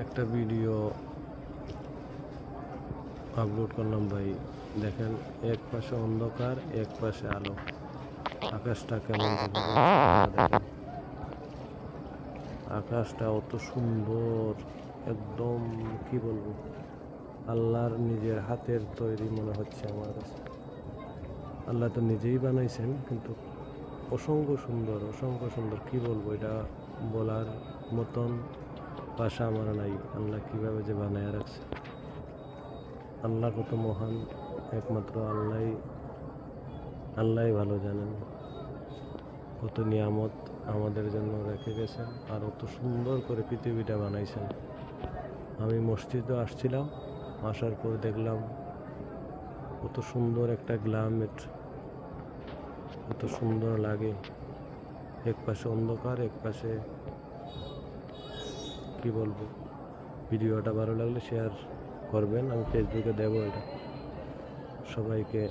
একটা video upload করলাম ভাই, দেখেন এক পাশে অন্ধকার এক পাশে আলো, আকাশটা কেমন দেখেন, আকাশটা অত সুন্দর, একদম কি বলবো, আল্লাহর নিজের হাতের তৈরি মনে হচ্ছে আমার কাছে। আল্লাহ তো নিজেই বানাইছেন, কিন্তু অসংখ্য সুন্দর কি বলবো, এটা বলার মতন ভাষা আমার নাই। আল্লাহ কিভাবে যে বানায় রাখছে, আল্লাহ কত মহান, একমাত্র আল্লাহ ভালো জানেন। কত নিয়ামত আমাদের জন্য রেখে গেছেন, আর অত সুন্দর করে পৃথিবীটা বানাইছেন। আমি মসজিদে আসছিলাম, আসার পর দেখলাম কত সুন্দর একটা গ্রামের, কত সুন্দর লাগে, এক পাশে অন্ধকার এক পাশে কি বলবো। ভিডিওটা ভালো লাগলে শেয়ার করবেন, আমি ফেসবুকে দেব এটা। সবাইকে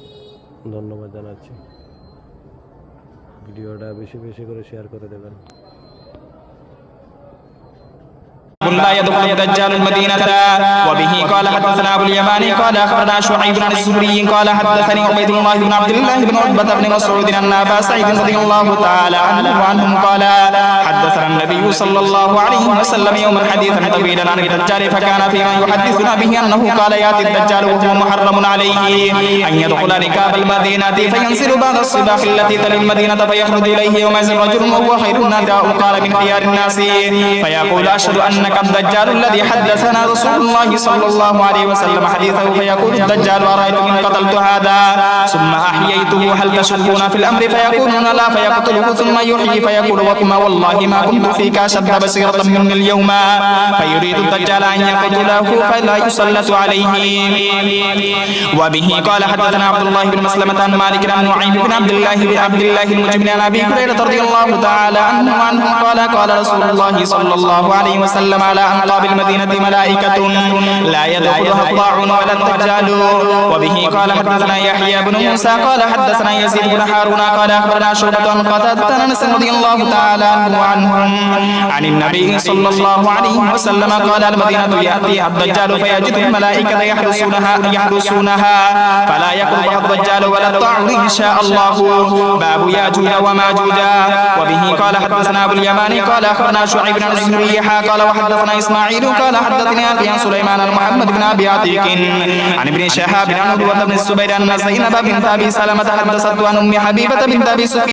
ধন্যবাদ জানাচ্ছি, ভিডিওটা বেশি বেশি করে শেয়ার করে দেবেন। لا يدخل الدجال المدينة. وبه قال حدثنا أبو اليماني قال أخبرنا شعيب بن الزهري قال حدثني عبيد الله بن عبد الله بن عتبة بن مسعود أن أبا سعيد رضي الله تعالى عنه وعنهم قال حدثنا النبي صلى الله عليه وسلم يوما حديثا طويلا عن الدجال، فكان فيما يحدثنا به أنه قال يأتي الدجال وهو محرم عليه أن يدخل ركاب المدينة فينزل بعد الصباح التي تلي المدينة فيخرج إليه يومئذ رجل وهو خير الناس قال من خيار الناس فيقول أشهد أنك الدجال الذي حدثنا رسول الله صلى الله عليه وسلم حديثه، فيقول الدجال أرأيت إن قتلت هذا ثم أحييته هل تشكون في الأمر؟ فيقولون لا، فيقتله ثم يحيي فيقول وكما والله ما كنت فيك أشد بصيرة مني اليوم، فيريد الدجال أن يقتله فلا يسلط عليه. وبه قال حدثنا عبد الله بن مسلمة عن مالك عن نعيم بن عبد الله المجمل عن أبي هريرة رضي الله تعالى عنه قال قال رسول الله صلى الله عليه وسلم على أنقاب المدينة ملائكة لا يدخلها الطاعون ولا الدجال. وبه قال حدثنا يحيى بن موسى قال حدثنا يزيد بن هارون قال أخبرنا شعبة عن قتادة عن أنس رضي الله تعالى عنهم عن النبي صلى الله عليه وسلم قال المدينة يأتيها الدجال فيجد الملائكة يحرسونها فلا يقربها الدجال ولا الطاعون إن شاء الله. باب ياجوج وماجوج. وبه قال حدثنا أبو اليماني قال أخبرنا شعيب بن الزهري قال وحدثنا إسماعيل قال حدثني أبي عن سليمان عن محمد بن أبي عتيق عن ابن شهاب عن عروة بن الزبير أن زينب بنت أبي سلمة حدثته عن أم حبيبة بنت أبي سفيان